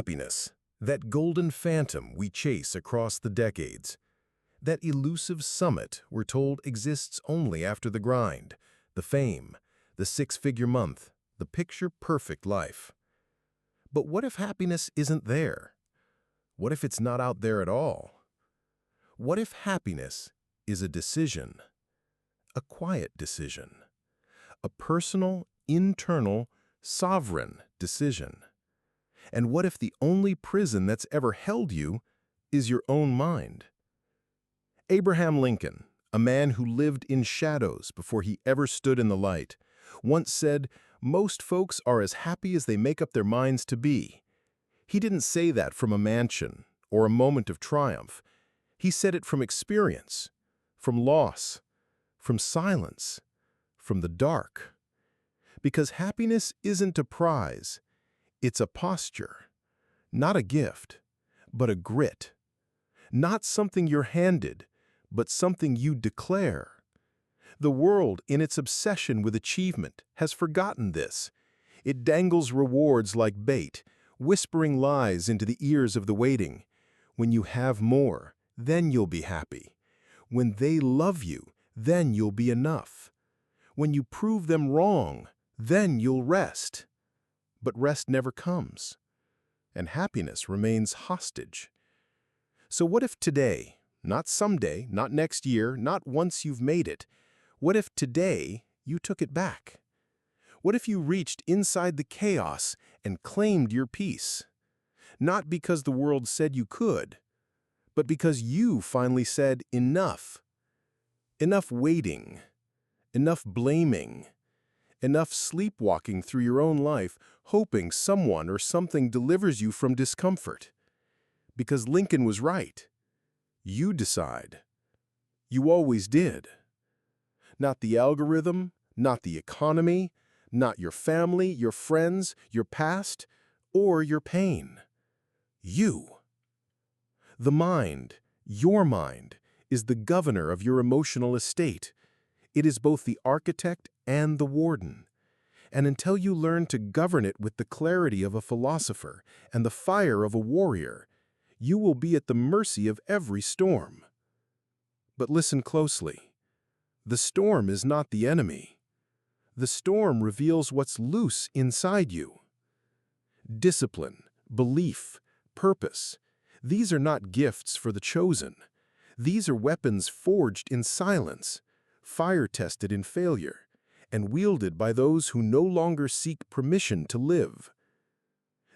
Happiness, that golden phantom we chase across the decades. That elusive summit we're told exists only after the grind, the fame, the six-figure month, the picture-perfect life. But what if happiness isn't there? What if it's not out there at all? What if happiness is a decision? A quiet decision. A personal, internal, sovereign decision. And what if the only prison that's ever held you is your own mind? Abraham Lincoln, a man who lived in shadows before he ever stood in the light, once said, "Most folks are as happy as they make up their minds to be." He didn't say that from a mansion or a moment of triumph. He said it from experience, from loss, from silence, from the dark. Because happiness isn't a prize, it's a posture, not a gift, but a grit. Not something you're handed, but something you declare. The world, in its obsession with achievement, has forgotten this. It dangles rewards like bait, whispering lies into the ears of the waiting. When you have more, then you'll be happy. When they love you, then you'll be enough. When you prove them wrong, then you'll rest. But rest never comes, and happiness remains hostage. So what if today, not someday, not next year, not once you've made it, what if today you took it back? What if you reached inside the chaos and claimed your peace? Not because the world said you could, but because you finally said enough. Enough waiting, enough blaming, enough sleepwalking through your own life, hoping someone or something delivers you from discomfort. Because Lincoln was right. You decide. You always did. Not the algorithm, not the economy, not your family, your friends, your past, or your pain. You. The mind, your mind, is the governor of your emotional estate. It is both the architect and the warden. And until you learn to govern it with the clarity of a philosopher and the fire of a warrior, you will be at the mercy of every storm. But listen closely. The storm is not the enemy. The storm reveals what's loose inside you. Discipline, belief, purpose. These are not gifts for the chosen. These are weapons forged in silence, fire-tested in failure, and wielded by those who no longer seek permission to live.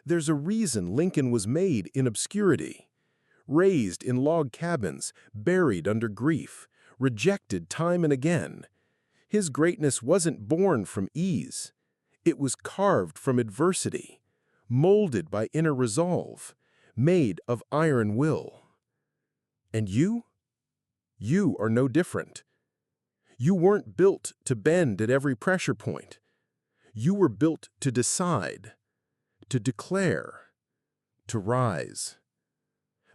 There's a reason Lincoln was made in obscurity, raised in log cabins, buried under grief, rejected time and again. His greatness wasn't born from ease. It was carved from adversity, molded by inner resolve, made of iron will. And you? You are no different. You weren't built to bend at every pressure point. You were built to decide, to declare, to rise.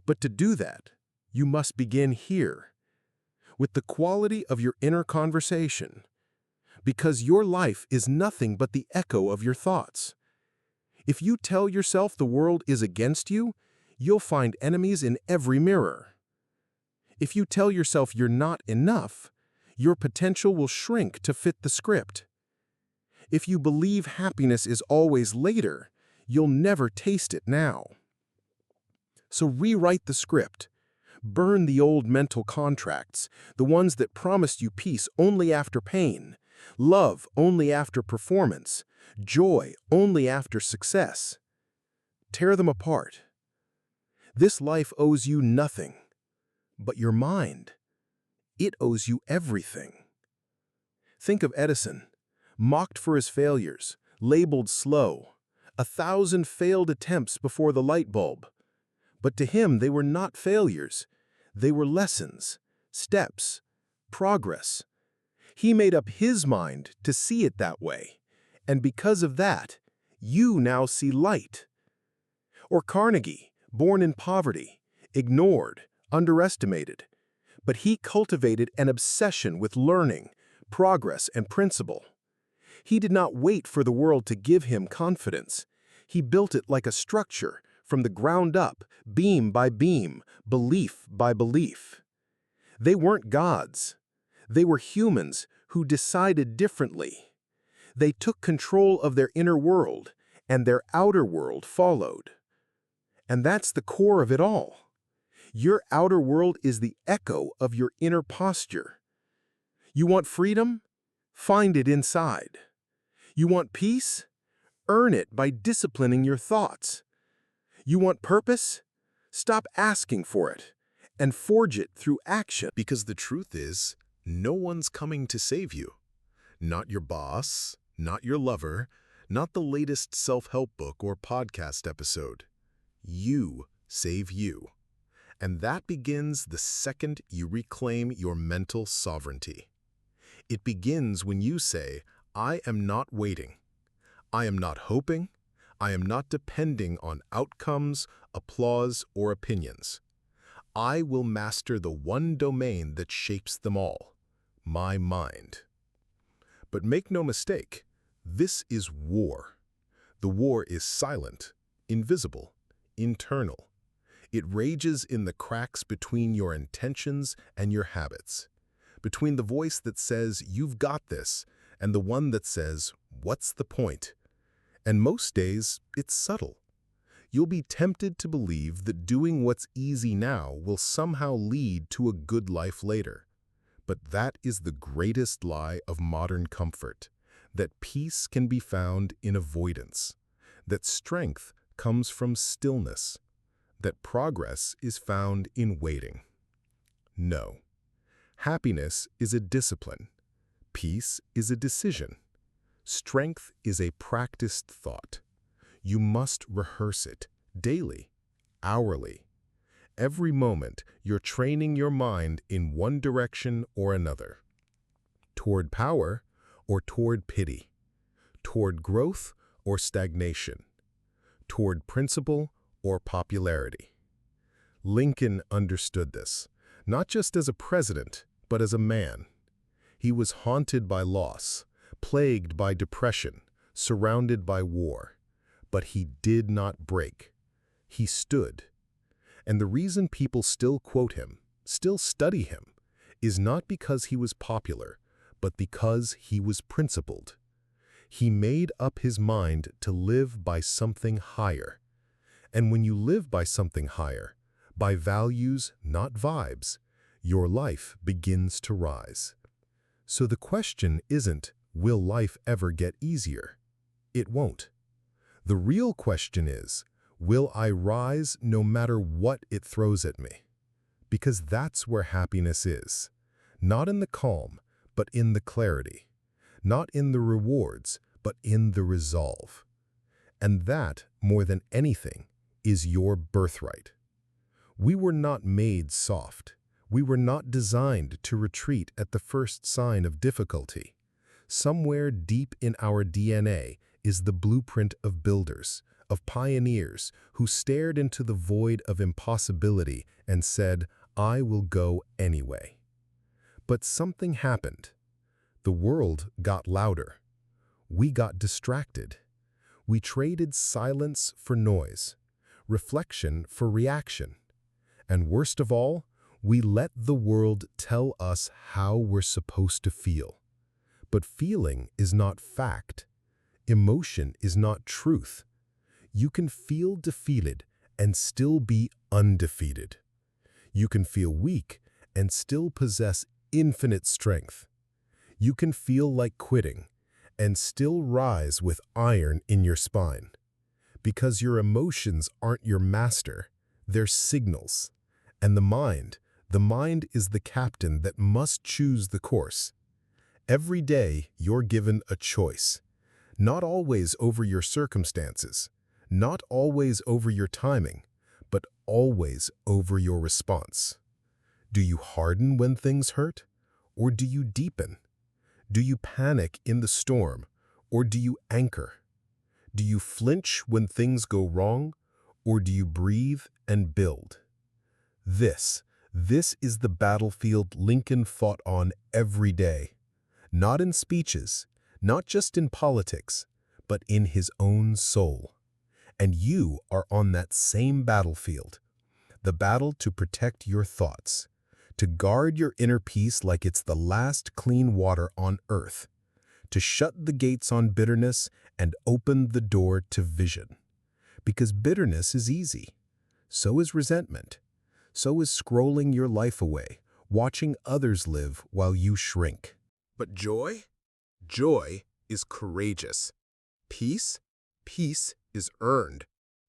But to do that, you must begin here, with the quality of your inner conversation, because your life is nothing but the echo of your thoughts. If you tell yourself the world is against you, you'll find enemies in every mirror. If you tell yourself you're not enough, your potential will shrink to fit the script. If you believe happiness is always later, you'll never taste it now. So rewrite the script. Burn the old mental contracts, the ones that promised you peace only after pain, love only after performance, joy only after success. Tear them apart. This life owes you nothing, but your mind. It owes you everything. Think of Edison, mocked for his failures, labeled slow, 1,000 failed attempts before the light bulb. But to him, they were not failures. They were lessons, steps, progress. He made up his mind to see it that way. And because of that, you now see light. Or Carnegie, born in poverty, ignored, underestimated. But he cultivated an obsession with learning, progress, and principle. He did not wait for the world to give him confidence. He built it like a structure, from the ground up, beam by beam, belief by belief. They weren't gods. They were humans who decided differently. They took control of their inner world, and their outer world followed. And that's the core of it all. Your outer world is the echo of your inner posture. You want freedom? Find it inside. You want peace? Earn it by disciplining your thoughts. You want purpose? Stop asking for it and forge it through action. Because the truth is, no one's coming to save you. Not your boss, not your lover, not the latest self-help book or podcast episode. You save you. And that begins the second you reclaim your mental sovereignty. It begins when you say, I am not waiting. I am not hoping. I am not depending on outcomes, applause, or opinions. I will master the one domain that shapes them all, my mind. But make no mistake, this is war. The war is silent, invisible, internal. It rages in the cracks between your intentions and your habits, between the voice that says, you've got this, and the one that says, what's the point? And most days, it's subtle. You'll be tempted to believe that doing what's easy now will somehow lead to a good life later. But that is the greatest lie of modern comfort, that peace can be found in avoidance, that strength comes from stillness, that progress is found in waiting. No. Happiness is a discipline. Peace is a decision. Strength is a practiced thought. You must rehearse it daily, hourly. Every moment, you're training your mind in one direction or another. Toward power or toward pity. Toward growth or stagnation. Toward principle or popularity. Lincoln understood this, not just as a president, but as a man. He was haunted by loss, plagued by depression, surrounded by war. But he did not break. He stood. And the reason people still quote him, still study him, is not because he was popular, but because he was principled. He made up his mind to live by something higher. And when you live by something higher, by values, not vibes, your life begins to rise. So the question isn't, will life ever get easier? It won't. The real question is, will I rise no matter what it throws at me? Because that's where happiness is. Not in the calm, but in the clarity. Not in the rewards, but in the resolve. And that, more than anything, is your birthright. We were not made soft. We were not designed to retreat at the first sign of difficulty. Somewhere deep in our DNA is the blueprint of builders, of pioneers who stared into the void of impossibility and said, I will go anyway. But something happened. The world got louder. We got distracted. We traded silence for noise, reflection for reaction. And worst of all, we let the world tell us how we're supposed to feel. But feeling is not fact. Emotion is not truth. You can feel defeated and still be undefeated. You can feel weak and still possess infinite strength. You can feel like quitting and still rise with iron in your spine. Because your emotions aren't your master, they're signals. And the mind is the captain that must choose the course. Every day, you're given a choice. Not always over your circumstances, not always over your timing, but always over your response. Do you harden when things hurt, or do you deepen? Do you panic in the storm, or do you anchor? Do you flinch when things go wrong, or do you breathe and build? This is the battlefield Lincoln fought on every day. Not in speeches, not just in politics, but in his own soul. And you are on that same battlefield, the battle to protect your thoughts, to guard your inner peace like it's the last clean water on earth, to shut the gates on bitterness and open the door to vision. Because bitterness is easy. So is resentment. So is scrolling your life away, watching others live while you shrink. But joy? Joy is courageous. Peace? Peace is earned.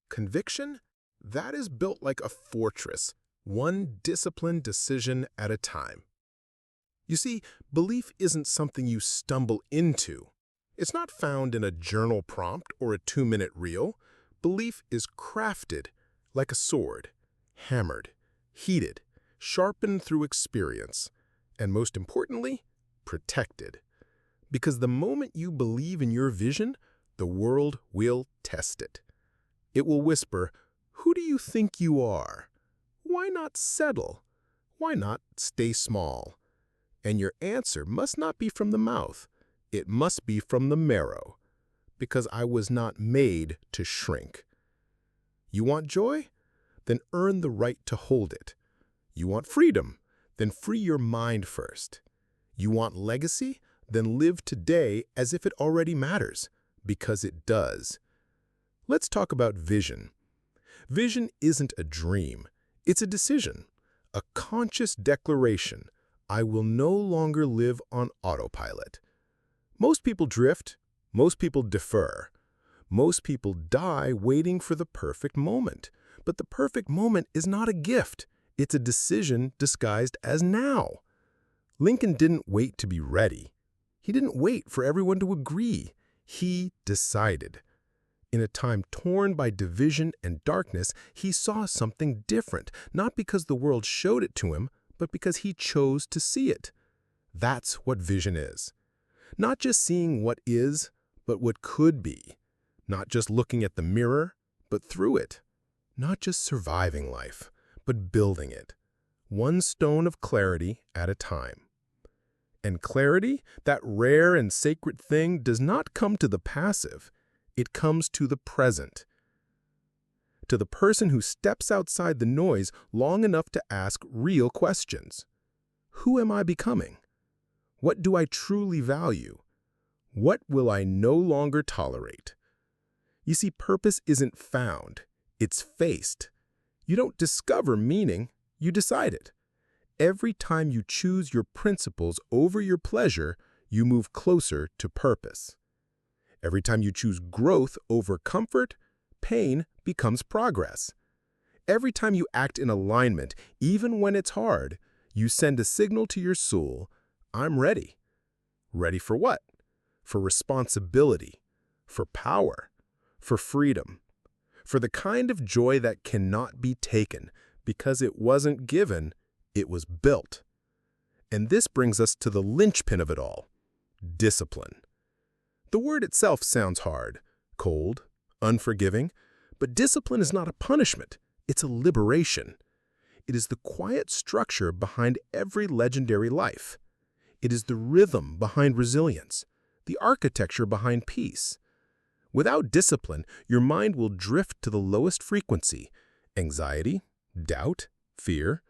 Conviction? That is built like a fortress, one disciplined decision at a time. You see, belief isn't something you stumble into. It's not found in a journal prompt or a 2-minute reel. Belief is crafted like a sword, hammered, heated, sharpened through experience, and most importantly, protected. Because the moment you believe in your vision, the world will test it. It will whisper, "Who do you think you are? Why not settle? Why not stay small?" And your answer must not be from the mouth. It must be from the marrow. Because I was not made to shrink. You want joy? Then earn the right to hold it. You want freedom? Then free your mind first. You want legacy? Then live today as if it already matters, because it does. Let's talk about vision. Vision isn't a dream. It's a decision, a conscious declaration. I will no longer live on autopilot. Most people drift. Most people defer. Most people die waiting for the perfect moment. But the perfect moment is not a gift. It's a decision disguised as now. Lincoln didn't wait to be ready. He didn't wait for everyone to agree. He decided. In a time torn by division and darkness, he saw something different, not because the world showed it to him, but because he chose to see it. That's what vision is. Not just seeing what is, but what could be. Not just looking at the mirror, but through it. Not just surviving life, but building it. One stone of clarity at a time. And clarity, that rare and sacred thing, does not come to the passive. It comes to the present. To the person who steps outside the noise long enough to ask real questions. Who am I becoming? What do I truly value? What will I no longer tolerate? You see, purpose isn't found. It's faced. You don't discover meaning, you decide it. Every time you choose your principles over your pleasure, you move closer to purpose. Every time you choose growth over comfort, pain becomes progress. Every time you act in alignment, even when it's hard, you send a signal to your soul, I'm ready. Ready for what? For responsibility, for power, for freedom, for the kind of joy that cannot be taken because it wasn't given, it was built. And this brings us to the linchpin of it all, discipline. The word itself sounds hard, cold, unforgiving, but discipline is not a punishment, it's a liberation. It is the quiet structure behind every legendary life. It is the rhythm behind resilience, the architecture behind peace. Without discipline, your mind will drift to the lowest frequency, anxiety, doubt, fear.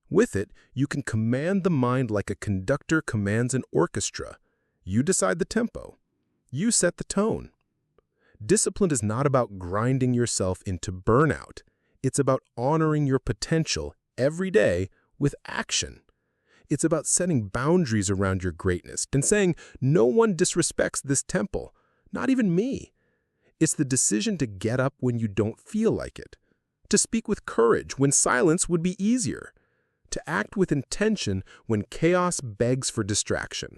With it, you can command the mind like a conductor commands an orchestra. You decide the tempo. You set the tone. Discipline is not about grinding yourself into burnout. It's about honoring your potential every day with action. It's about setting boundaries around your greatness and saying, no one disrespects this temple, not even me. It's the decision to get up when you don't feel like it, to speak with courage when silence would be easier, to act with intention when chaos begs for distraction.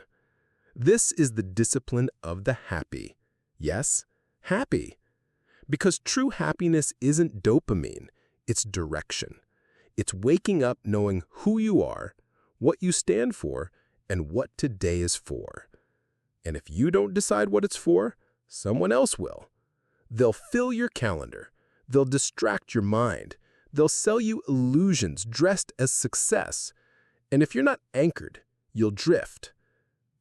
This is the discipline of the happy. Yes, happy. Because true happiness isn't dopamine, it's direction. It's waking up knowing who you are, what you stand for, and what today is for. And if you don't decide what it's for, someone else will. They'll fill your calendar. They'll distract your mind. They'll sell you illusions dressed as success. And if you're not anchored, you'll drift.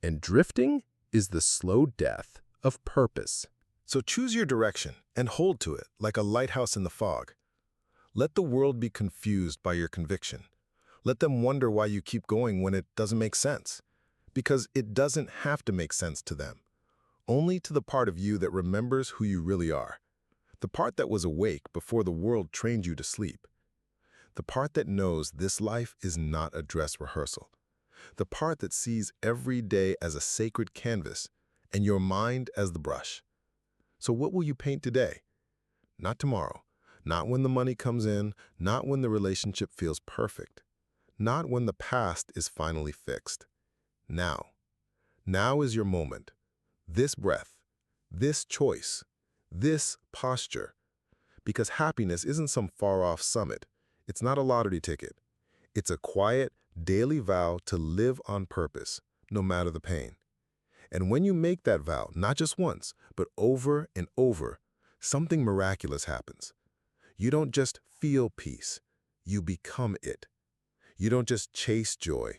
And drifting is the slow death of purpose. So choose your direction and hold to it like a lighthouse in the fog. Let the world be confused by your conviction. Let them wonder why you keep going when it doesn't make sense. Because it doesn't have to make sense to them. Only to the part of you that remembers who you really are. The part that was awake before the world trained you to sleep. The part that knows this life is not a dress rehearsal. The part that sees every day as a sacred canvas and your mind as the brush. So what will you paint today? Not tomorrow. Not when the money comes in. Not when the relationship feels perfect. Not when the past is finally fixed. Now. Now is your moment. This breath. This choice. This posture. Because happiness isn't some far-off summit. It's not a lottery ticket. It's a quiet, daily vow to live on purpose, no matter the pain. And when you make that vow, not just once, but over and over, something miraculous happens. You don't just feel peace, you become it. You don't just chase joy,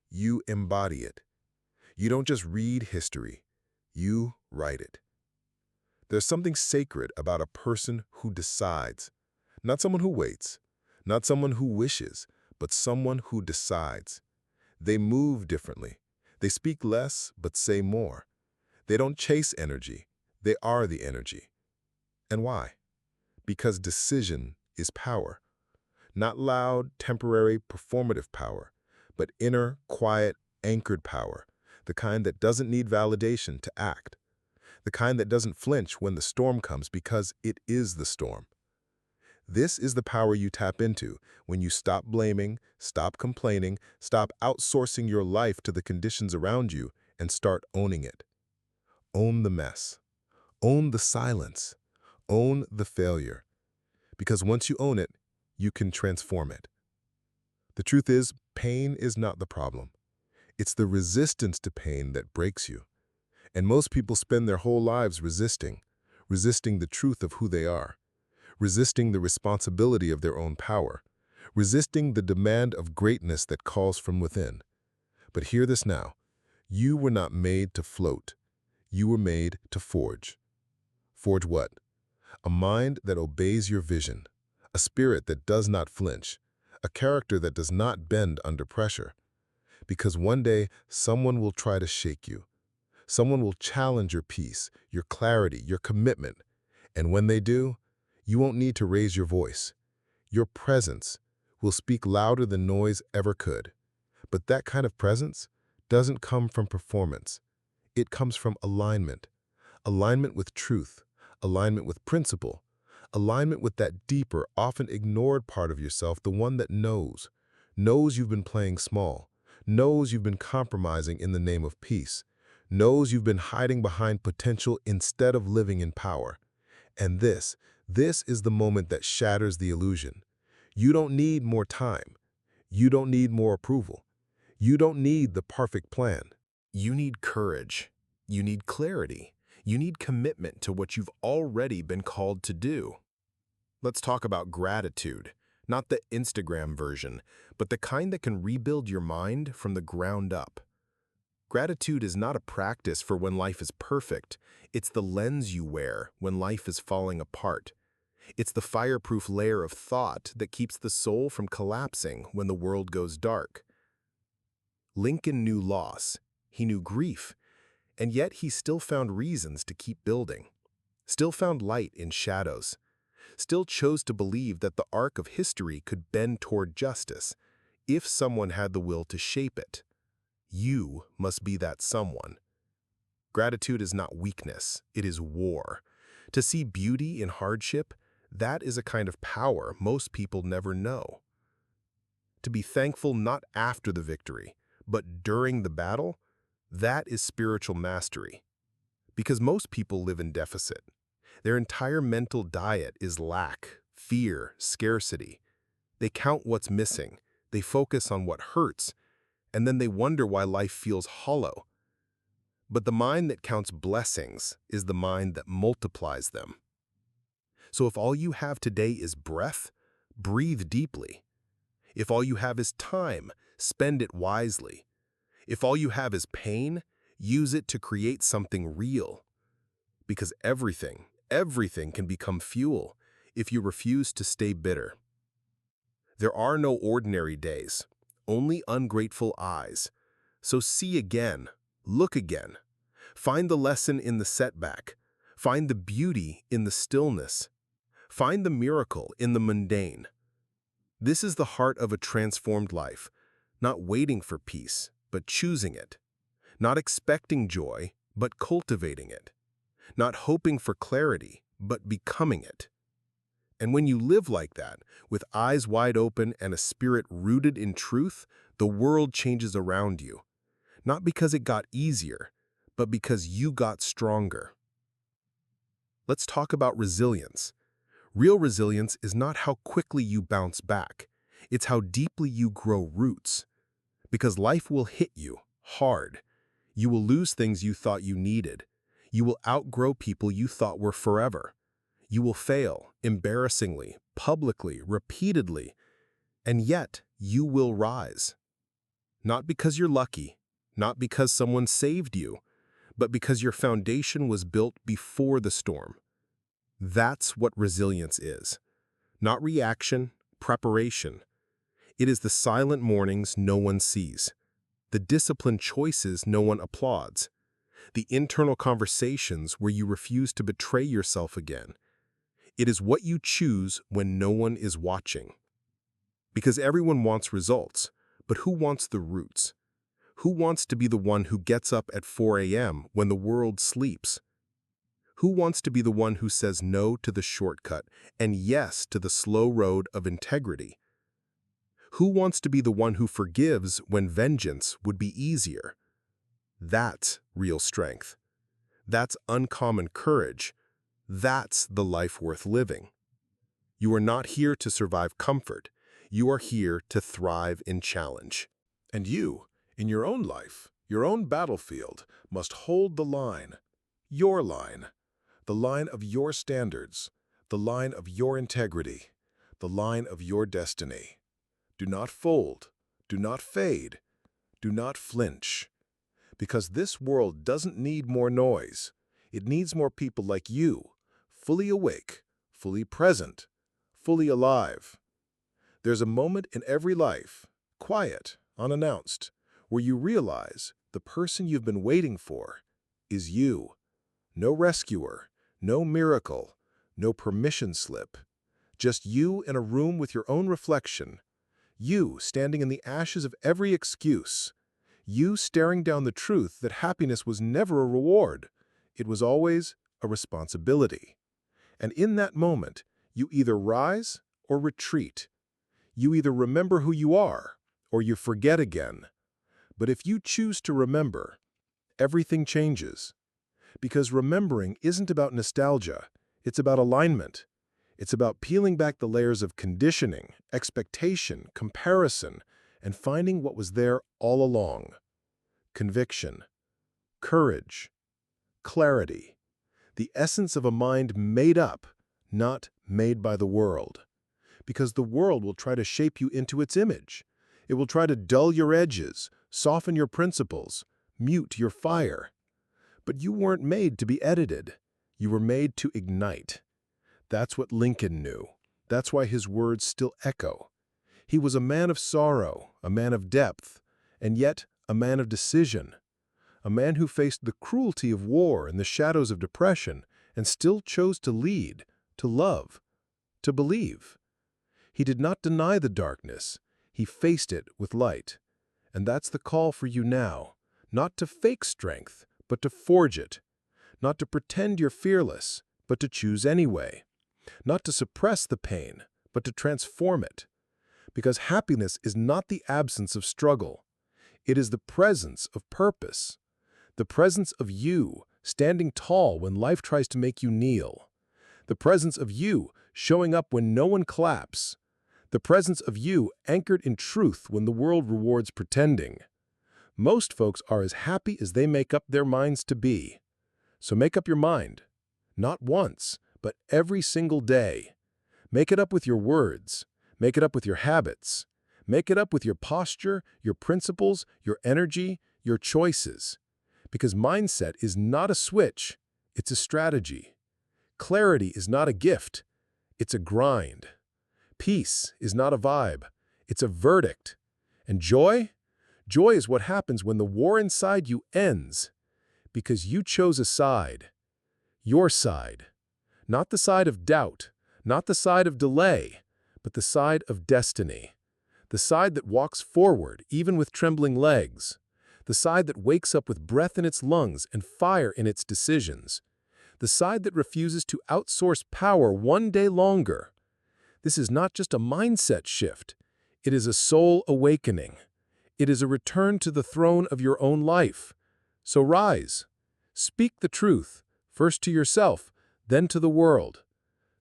you embody it. You don't just read history, you write it. There's something sacred about a person who decides, not someone who waits, not someone who wishes, but someone who decides. They move differently. They speak less, but say more. They don't chase energy. They are the energy. And why? Because decision is power. Not loud, temporary, performative power, but inner, quiet, anchored power, the kind that doesn't need validation to act, the kind that doesn't flinch when the storm comes because it is the storm. This is the power you tap into when you stop blaming, stop complaining, stop outsourcing your life to the conditions around you, and start owning it. Own the mess. Own the silence. Own the failure. Because once you own it, you can transform it. The truth is, pain is not the problem. It's the resistance to pain that breaks you. And most people spend their whole lives resisting the truth of who they are, resisting the responsibility of their own power, resisting the demand of greatness that calls from within. But hear this now. You were not made to float. You were made to forge. Forge what? A mind that obeys your vision, a spirit that does not flinch, a character that does not bend under pressure. Because one day, someone will try to shake you. Someone will challenge your peace, your clarity, your commitment. And when they do, you won't need to raise your voice. Your presence will speak louder than noise ever could. But that kind of presence doesn't come from performance. It comes from alignment. Alignment with truth, alignment with principle, alignment with that deeper, often ignored part of yourself, the one that knows you've been playing small, knows you've been compromising in the name of peace, knows you've been hiding behind potential instead of living in power. And this is the moment that shatters the illusion. You don't need more time. You don't need more approval. You don't need the perfect plan. You need courage. You need clarity. You need commitment to what you've already been called to do. Let's talk about gratitude, not the Instagram version, but the kind that can rebuild your mind from the ground up. Gratitude is not a practice for when life is perfect. It's the lens you wear when life is falling apart. It's the fireproof layer of thought that keeps the soul from collapsing when the world goes dark. Lincoln knew loss. He knew grief. And yet he still found reasons to keep building. Still found light in shadows. Still chose to believe that the arc of history could bend toward justice if someone had the will to shape it. You must be that someone. Gratitude is not weakness, it is war. To see beauty in hardship, that is a kind of power most people never know. To be thankful not after the victory, but during the battle, that is spiritual mastery. Because most people live in deficit. Their entire mental diet is lack, fear, scarcity. They count what's missing, they focus on what hurts, and then they wonder why life feels hollow. But the mind that counts blessings is the mind that multiplies them. So if all you have today is breath, breathe deeply. If all you have is time, spend it wisely. If all you have is pain, use it to create something real. Because everything can become fuel if you refuse to stay bitter. There are no ordinary days, only ungrateful eyes. So see again, look again. Find the lesson in the setback. Find the beauty in the stillness. Find the miracle in the mundane. This is the heart of a transformed life, not waiting for peace, but choosing it. Not expecting joy, but cultivating it. Not hoping for clarity, but becoming it. And when you live like that, with eyes wide open and a spirit rooted in truth, the world changes around you. Not because it got easier, but because you got stronger. Let's talk about resilience. Real resilience is not how quickly you bounce back. It's how deeply you grow roots. Because life will hit you hard. You will lose things you thought you needed. You will outgrow people you thought were forever. You will fail, embarrassingly, publicly, repeatedly, and yet you will rise. Not because you're lucky, not because someone saved you, but because your foundation was built before the storm. That's what resilience is. Not reaction, preparation. It is the silent mornings no one sees, the disciplined choices no one applauds, the internal conversations where you refuse to betray yourself again. It is what you choose when no one is watching. Because everyone wants results, but who wants the roots? Who wants to be the one who gets up at 4 a.m. when the world sleeps? Who wants to be the one who says no to the shortcut and yes to the slow road of integrity? Who wants to be the one who forgives when vengeance would be easier? That's real strength. That's uncommon courage. That's the life worth living. You are not here to survive comfort. You are here to thrive in challenge. And you, in your own life, your own battlefield, must hold the line. Your line. The line of your standards. The line of your integrity. The line of your destiny. Do not fold. Do not fade. Do not flinch. Because this world doesn't need more noise. It needs more people like you, fully awake, fully present, fully alive. There's a moment in every life, quiet, unannounced, where you realize the person you've been waiting for is you. No rescuer, no miracle, no permission slip. Just you in a room with your own reflection. You standing in the ashes of every excuse. You staring down the truth that happiness was never a reward. It was always a responsibility. And in that moment, you either rise or retreat. You either remember who you are or you forget again. But if you choose to remember, everything changes. Because remembering isn't about nostalgia, it's about alignment. It's about peeling back the layers of conditioning, expectation, comparison, and finding what was there all along. Conviction, courage, clarity, the essence of a mind made up, not made by the world. Because the world will try to shape you into its image. It will try to dull your edges, soften your principles, mute your fire. But you weren't made to be edited. You were made to ignite. That's what Lincoln knew. That's why his words still echo. He was a man of sorrow, a man of depth, and yet a man of decision. A man who faced the cruelty of war and the shadows of depression and still chose to lead, to love, to believe. He did not deny the darkness. He faced it with light. And that's the call for you now, not to fake strength, but to forge it. Not to pretend you're fearless, but to choose anyway. Not to suppress the pain, but to transform it. Because happiness is not the absence of struggle. It is the presence of purpose. The presence of you standing tall when life tries to make you kneel. The presence of you showing up when no one claps. The presence of you anchored in truth when the world rewards pretending. Most folks are as happy as they make up their minds to be. So make up your mind. Not once, but every single day. Make it up with your words. Make it up with your habits. Make it up with your posture, your principles, your energy, your choices. Because mindset is not a switch. It's a strategy. Clarity is not a gift. It's a grind. Peace is not a vibe. It's a verdict. And joy? Joy is what happens when the war inside you ends, because you chose a side. Your side. Not the side of doubt, not the side of delay, but the side of destiny. The side that walks forward, even with trembling legs. The side that wakes up with breath in its lungs and fire in its decisions. The side that refuses to outsource power one day longer. This is not just a mindset shift. It is a soul awakening. It is a return to the throne of your own life. So rise. Speak the truth, first to yourself, then to the world.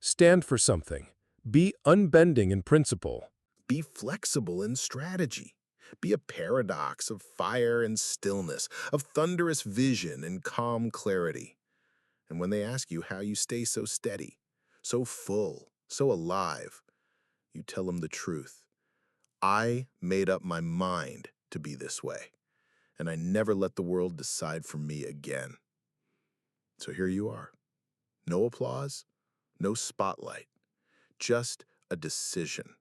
Stand for something. Be unbending in principle. Be flexible in strategy. Be a paradox of fire and stillness, of thunderous vision and calm clarity. And when they ask you how you stay so steady, so full, so alive, you tell them the truth. I made up my mind to be this way, and I never let the world decide for me again. So here you are. No applause, no spotlight, just a decision.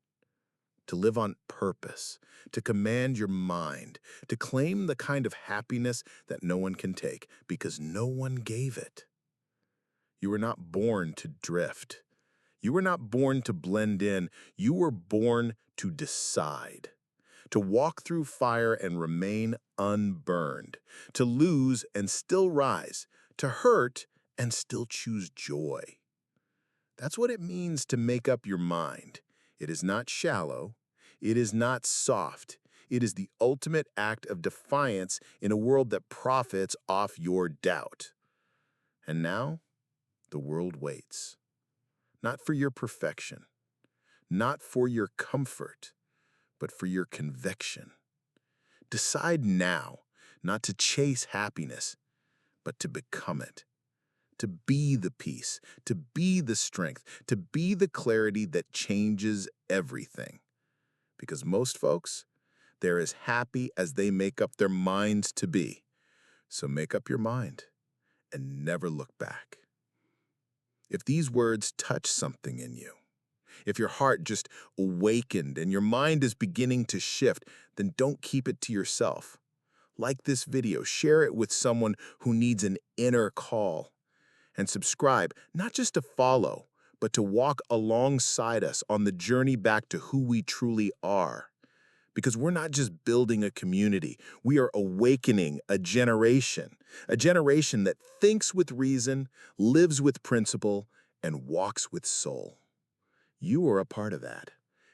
To live on purpose, to command your mind, to claim the kind of happiness that no one can take because no one gave it. You were not born to drift. You were not born to blend in. You were born to decide, to walk through fire and remain unburned, to lose and still rise, to hurt and still choose joy. That's what it means to make up your mind. It is not shallow. It is not soft. It is the ultimate act of defiance in a world that profits off your doubt. And now, the world waits. Not for your perfection, not for your comfort, but for your conviction. Decide now not to chase happiness, but to become it. To be the peace, to be the strength, to be the clarity that changes everything. Because most folks, they're as happy as they make up their minds to be. So make up your mind and never look back. If these words touch something in you, if your heart just awakened and your mind is beginning to shift, then don't keep it to yourself. Like this video, share it with someone who needs an inner call. And subscribe, not just to follow, but to walk alongside us on the journey back to who we truly are. Because we're not just building a community, we are awakening a generation that thinks with reason, lives with principle, and walks with soul. You are a part of that,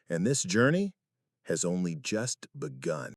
and this journey has only just begun.